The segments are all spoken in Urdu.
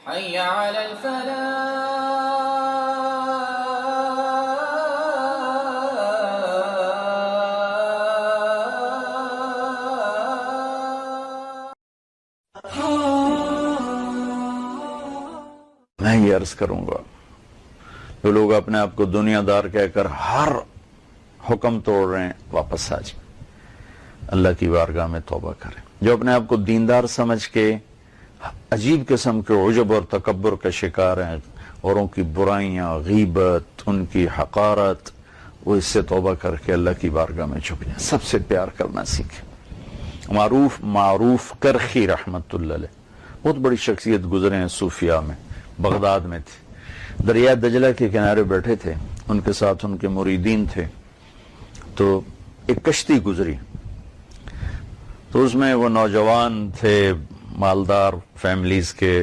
حي على میں یہ عرض کروں گا، جو لوگ اپنے آپ کو دنیا دار کہہ کر ہر حکم توڑ رہے ہیں، واپس آ جائیں، اللہ کی بارگاہ میں توبہ کریں۔ جو اپنے آپ کو دیندار سمجھ کے عجیب قسم کے عجب اور تکبر کا شکار ہیں، اوروں کی برائیاں، غیبت، ان کی حقارت، وہ اس سے توبہ کر کے اللہ کی بارگاہ میں جھک جائیں، سب سے پیار کرنا سیکھیں۔ معروف کرخی رحمت اللہ علیہ بہت بڑی شخصیت گزرے ہیں صوفیاء میں، بغداد میں تھے، دریا دجلہ کے کنارے بیٹھے تھے، ان کے ساتھ ان کے مریدین تھے، تو ایک کشتی گزری، تو اس میں وہ نوجوان تھے مالدار فیملیز کے،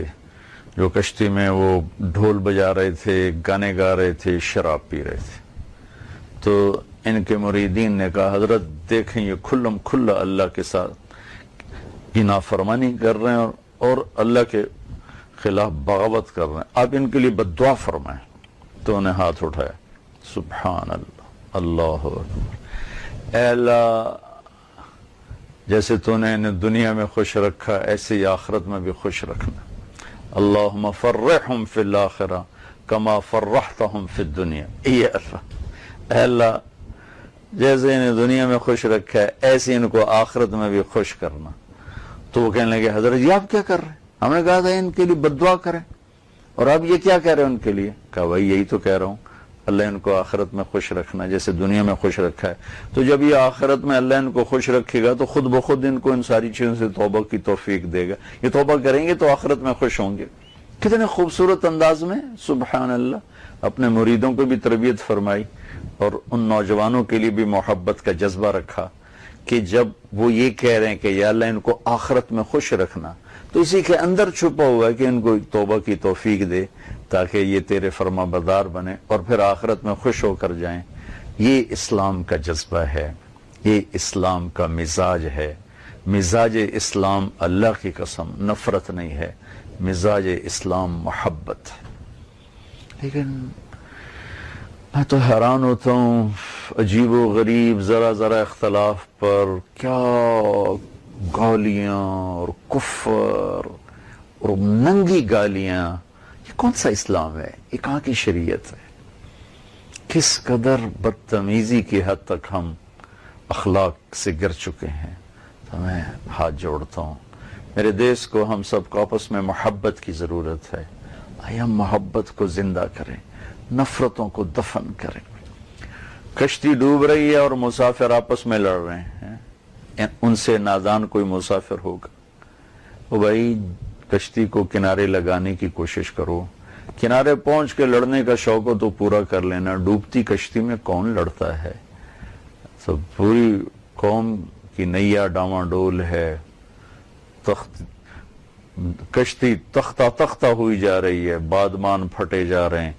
جو کشتی میں وہ ڈھول بجا رہے تھے، گانے گا رہے تھے، شراب پی رہے تھے۔ تو ان کے مریدین نے کہا، حضرت دیکھیں یہ کھلم کھلا اللہ کے ساتھ کی نافرمانی کر رہے ہیں اور اللہ کے خلاف بغاوت کر رہے ہیں، آپ ان کے لیے بد دعا فرمائیں۔ تو انہیں ہاتھ اٹھایا، سبحان اللہ، اللہ اکبر، اے اللہ جیسے تو نے انہیں دنیا میں خوش رکھا ایسے ہی آخرت میں بھی خوش رکھنا، اللہم فرحہم فی الآخرہ کما فرحتہم فی الدنیا، اے اللہ جیسے انہیں دنیا میں خوش رکھا ہے ایسے ان کو آخرت میں بھی خوش کرنا۔ تو وہ کہنے لگے، حضرت یہ آپ کیا کر رہے ہیں؟ ہم نے کہا تھا ان کے لیے بد دعا کریں، اور آپ یہ کیا کہہ رہے ہیں ان کے لیے؟ کہا بھائی یہی تو کہہ رہا ہوں، اللہ ان کو آخرت میں خوش رکھنا جیسے دنیا میں خوش رکھا ہے، تو جب یہ آخرت میں اللہ ان کو خوش رکھے گا تو خود بخود ان کو ان ساری چیزوں سے توبہ کی توفیق دے گا، یہ توبہ کریں گے تو آخرت میں خوش ہوں گے۔ کتنے خوبصورت انداز میں سبحان اللہ اپنے مریدوں کو بھی تربیت فرمائی، اور ان نوجوانوں کے لیے بھی محبت کا جذبہ رکھا کہ جب وہ یہ کہہ رہے ہیں کہ یا اللہ ان کو آخرت میں خوش رکھنا، تو اسی کے اندر چھپا ہوا ہے کہ ان کو توبہ کی توفیق دے تاکہ یہ تیرے فرما بردار بنے اور پھر آخرت میں خوش ہو کر جائیں۔ یہ اسلام کا جذبہ ہے، یہ اسلام کا مزاج ہے۔ مزاج اسلام اللہ کی قسم نفرت نہیں ہے، مزاج اسلام محبت ہے۔ لیکن میں تو حیران ہوتا ہوں، عجیب و غریب ذرا اختلاف پر کیا گالیاں اور کفر اور ننگی گالیاں، یہ کون سا اسلام ہے؟ یہ کہاں کی شریعت ہے؟ کس قدر بدتمیزی کی حد تک ہم اخلاق سے گر چکے ہیں۔ تو میں ہاتھ جوڑتا ہوں، میرے دیش کو ہم سب کو آپس میں محبت کی ضرورت ہے، آئے ہم محبت کو زندہ کریں، نفرتوں کو دفن کریں۔ کشتی ڈوب رہی ہے اور مسافر آپس میں لڑ رہے ہیں، ان سے نادان کوئی مسافر ہوگا؟ وہ بھائی کشتی کو کنارے لگانے کی کوشش کرو، کنارے پہنچ کے لڑنے کا شوق ہو تو پورا کر لینا، ڈوبتی کشتی میں کون لڑتا ہے؟ تو پوری قوم کی نیا ڈاواں ڈول ہے، کشتی تختہ ہوئی جا رہی ہے، بادمان پھٹے جا رہے ہیں،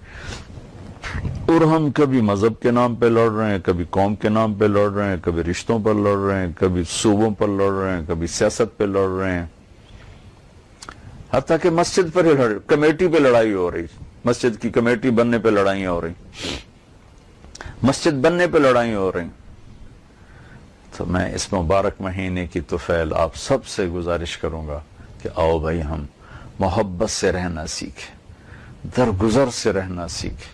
اور ہم کبھی مذہب کے نام پہ لڑ رہے ہیں، کبھی قوم کے نام پہ لڑ رہے ہیں، کبھی رشتوں پر لڑ رہے ہیں، کبھی صوبوں پر لڑ رہے ہیں، کبھی سیاست پہ لڑ رہے ہیں، حتیٰ کہ مسجد پر ہی کمیٹی پہ لڑائی ہو رہی، مسجد کی کمیٹی بننے پہ لڑائیاں ہو رہی، مسجد بننے پہ لڑائیاں ہو رہی۔ تو میں اس مبارک مہینے کی طفیل آپ سب سے گزارش کروں گا کہ آؤ بھائی ہم محبت سے رہنا سیکھیں، درگزر سے رہنا سیکھیں،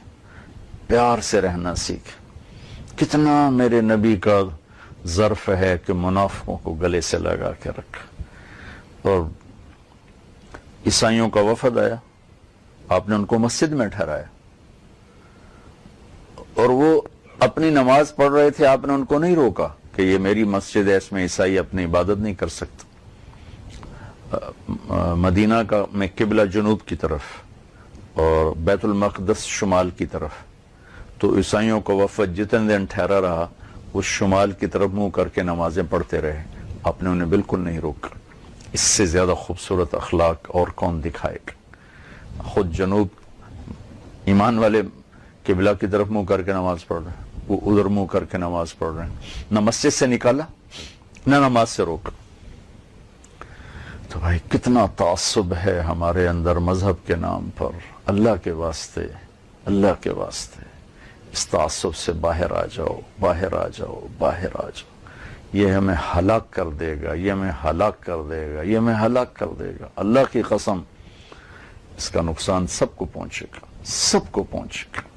پیار سے رہنا سیکھیں۔ کتنا میرے نبی کا ظرف ہے کہ منافقوں کو گلے سے لگا کے رکھا۔ اور عیسائیوں کا وفد آیا، آپ نے ان کو مسجد میں ٹھہرایا، اور وہ اپنی نماز پڑھ رہے تھے، آپ نے ان کو نہیں روکا کہ یہ میری مسجد ہے، اس میں عیسائی اپنی عبادت نہیں کر سکتا۔ مدینہ کا میں قبلہ جنوب کی طرف اور بیت المقدس شمال کی طرف، تو عیسائیوں کا وفد جتنے دن ٹھہرا رہا وہ شمال کی طرف منہ کر کے نمازیں پڑھتے رہے، آپ نے انہیں بالکل نہیں روکا۔ اس سے زیادہ خوبصورت اخلاق اور کون دکھائے گا؟ خود جنوب ایمان والے قبلہ کی طرف منہ کر کے نماز پڑھ رہے ہیں، وہ ادھر منہ کر کے نماز پڑھ رہے ہیں، نہ مسجد سے نکالا نہ نماز سے روکا۔ تو بھائی کتنا تعصب ہے ہمارے اندر مذہب کے نام پر. اللہ کے واسطے، اللہ کے واسطے اس تعصب سے باہر آ جاؤ، باہر آ جاؤ، باہر آ جاؤ. یہ ہمیں ہلاک کر دے گا، یہ ہمیں ہلاک کر دے گا، یہ ہمیں ہلاک کر دے گا. اللہ کی قسم اس کا نقصان سب کو پہنچے گا، سب کو پہنچے گا.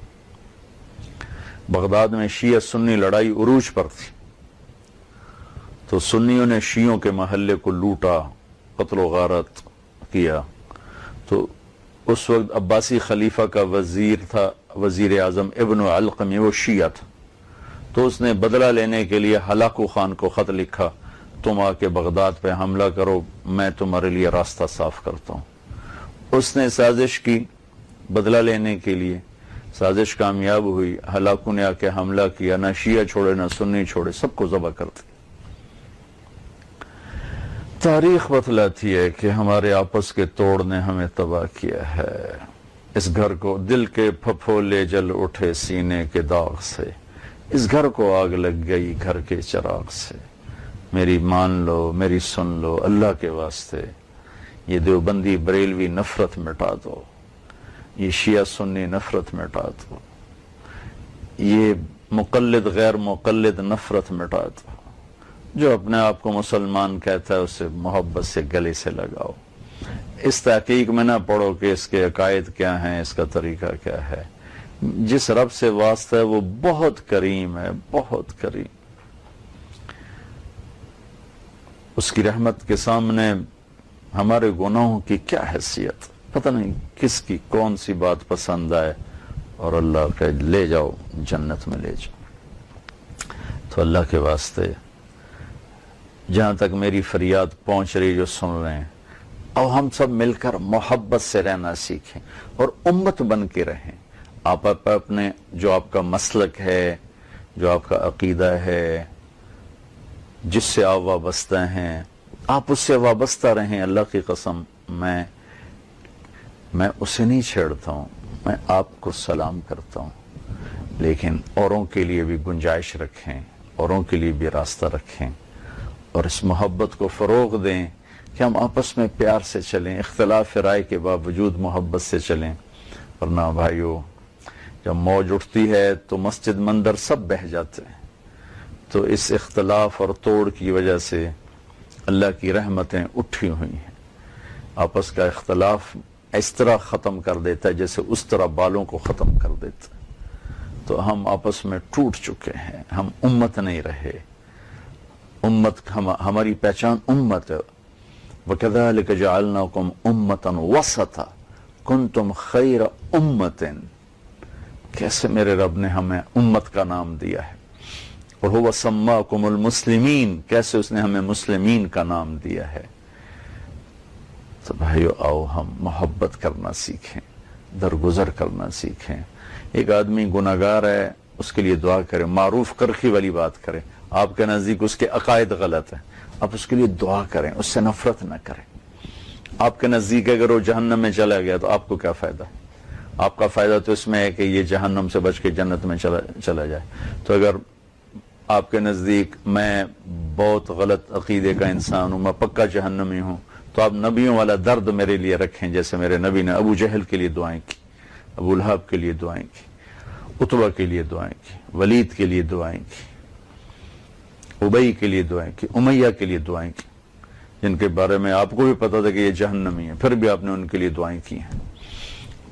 بغداد میں شیعہ سنی لڑائی عروج پر تھی، تو سنیوں نے شیعوں کے محلے کو لوٹا، قتل و غارت کیا. تو اس وقت عباسی خلیفہ کا وزیر تھا، وزیر اعظم ابن علقمی، وہ شیعہ تھا. تو اس نے بدلہ لینے کے لیے ہلاکو خان کو خط لکھا، تم آ کے بغداد پہ حملہ کرو، میں تمہارے لیے راستہ صاف کرتا ہوں. اس نے سازش کی بدلہ لینے کے لیے، سازش کامیاب ہوئی. ہلاکو نے آ کے حملہ کیا، نہ شیعہ چھوڑے نہ سنی چھوڑے، سب کو ذبح کر دیا. تاریخ بتلاتی ہے کہ ہمارے آپس کے توڑ نے ہمیں تباہ کیا ہے. اس گھر کو دل کے پھپھولے جل اٹھے سینے کے داغ سے، اس گھر کو آگ لگ گئی گھر کے چراغ سے. میری مان لو، میری سن لو، اللہ کے واسطے یہ دیوبندی بریلوی نفرت مٹا دو، یہ شیعہ سنی نفرت مٹا دو، یہ مقلد غیر مقلد نفرت مٹا دو. جو اپنے آپ کو مسلمان کہتا ہے اسے محبت سے گلے سے لگاؤ. اس تحقیق میں نہ پڑھو کہ اس کے عقائد کیا ہیں، اس کا طریقہ کیا ہے. جس رب سے واسطہ ہے وہ بہت کریم ہے، بہت کریم. اس کی رحمت کے سامنے ہمارے گناہوں کی کیا حیثیت. پتہ نہیں کس کی کون سی بات پسند آئے اور اللہ کہ لے جاؤ جنت میں لے جاؤ. تو اللہ کے واسطے جہاں تک میری فریاد پہنچ رہی جو سن رہے ہیں، اب ہم سب مل کر محبت سے رہنا سیکھیں اور امت بن کے رہیں. آپ اپنے جو آپ کا مسلک ہے، جو آپ کا عقیدہ ہے، جس سے آپ وابستہ ہیں، آپ اس سے وابستہ رہیں. اللہ کی قسم میں اسے نہیں چھیڑتا ہوں، میں آپ کو سلام کرتا ہوں، لیکن اوروں کے لیے بھی گنجائش رکھیں، اوروں کے لیے بھی راستہ رکھیں اور اس محبت کو فروغ دیں کہ ہم آپس میں پیار سے چلیں، اختلاف رائے کے باوجود محبت سے چلیں. ورنہ بھائیو جب موج اٹھتی ہے تو مسجد مندر سب بہہ جاتے ہیں. تو اس اختلاف اور توڑ کی وجہ سے اللہ کی رحمتیں اٹھی ہوئی ہیں. آپس کا اختلاف اس طرح ختم کر دیتا ہے جیسے اس طرح بالوں کو ختم کر دیتا ہے. تو ہم آپس میں ٹوٹ چکے ہیں، ہم امت نہیں رہے. امت ہماری پہچان امت ہے. وَكَذَلِكَ جَعَلْنَاكُمْ أُمَّةً وَسَطًا كُنْتُمْ خَيْرَ أُمَّةٍ. کیسے میرے رب نے ہمیں امت کا نام دیا ہے. وَهُوَ سَمَّاكُمُ الْمُسْلِمِينَ، کیسے اس نے ہمیں مسلمین کا نام دیا ہے. تو بھائیو آؤ ہم محبت کرنا سیکھیں، درگزر کرنا سیکھیں. ایک آدمی گناہگار ہے، اس کے لیے دعا کریں، معروف کرخی والی بات کریں. آپ کے نزدیک اس کے عقائد غلط ہیں، آپ اس کے لیے دعا کریں، اس سے نفرت نہ کریں. آپ کے نزدیک اگر وہ جہنم میں چلا گیا تو آپ کو کیا فائدہ؟ آپ کا فائدہ تو اس میں ہے کہ یہ جہنم سے بچ کے جنت میں چلا جائے. تو اگر آپ کے نزدیک میں بہت غلط عقیدے کا انسان ہوں، میں پکا جہنمی ہوں، تو آپ نبیوں والا درد میرے لیے رکھیں. جیسے میرے نبی نے ابو جہل کے لیے دعائیں کی، ابو لہب کے لیے دعائیں کی، عتبہ کے لیے دعائیں کی، ولید کے لیے دعائیں کی، ابئی کے لیے دعائیں کی، امیہ کے لیے دعائیں کی، جن کے بارے میں آپ کو بھی پتا تھا کہ یہ جہنمی ہیں، پھر بھی آپ نے ان کے لیے دعائیں کی ہیں.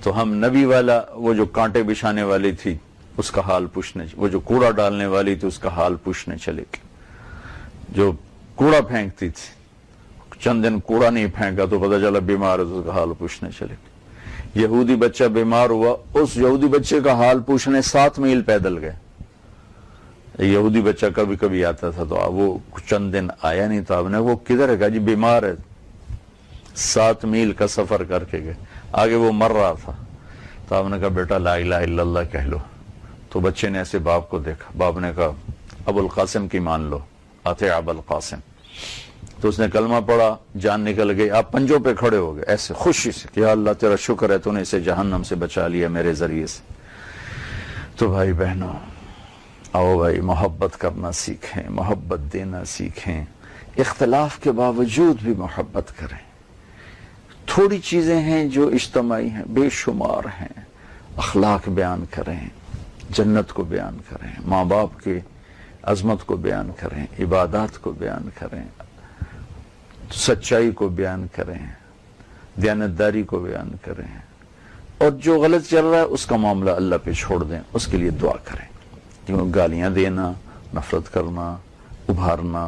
تو ہم نبی والا، وہ جو کانٹے بچھانے والی تھی اس کا حال پوچھنے، وہ جو کوڑا ڈالنے والی تھی اس کا حال پوچھنے چلے گئے. جو کوڑا پھینکتی تھی، چند دن کوڑا نہیں پھینکا تو پتہ چلا بیمار ہے، تو اس کا حال پوچھنے چلے گئے. یہودی بچہ بیمار ہوا، اس یہودی بچے کا حال پوچھنے 7 میل پیدل گئے. یہودی بچہ کبھی کبھی آتا تھا تو وہ چند دن آیا نہیں تھا. آپ نے وہ کدھر ہے؟ کہا جی بیمار ہے. 7 میل کا سفر کر کے گئے. آگے وہ مر رہا تھا تو آپ نے کہا بیٹا لا الہ الا اللہ کہہ لو. تو بچے نے ایسے باپ کو دیکھا، باپ نے کہا ابو القاسم کی مان لو، آتے ابو القاسم. تو اس نے کلمہ پڑھا، جان نکل گئی. آپ پنجوں پہ کھڑے ہو گئے ایسے خوشی سے کہ یا اللہ تیرا شکر ہے تو نے اسے جہنم سے بچا لیا میرے ذریعے سے. تو بھائی بہنوں آؤ بھائی محبت کرنا سیکھیں، محبت دینا سیکھیں، اختلاف کے باوجود بھی محبت کریں. تھوڑی چیزیں ہیں جو اجتماعی ہیں، بے شمار ہیں. اخلاق بیان کریں، جنت کو بیان کریں، ماں باپ کے عظمت کو بیان کریں، عبادات کو بیان کریں، سچائی کو بیان کریں، دیانتداری کو بیان کریں، اور جو غلط چل رہا ہے اس کا معاملہ اللہ پہ چھوڑ دیں، اس کے لیے دعا کریں. کیونکہ گالیاں دینا، نفرت کرنا، ابھارنا،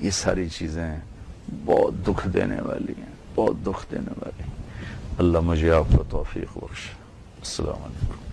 یہ ساری چیزیں بہت دکھ دینے والی ہیں، بہت دکھ دینے والی ہیں. اللہ مجھے آپ کو توفیق بخشے. السلام علیکم.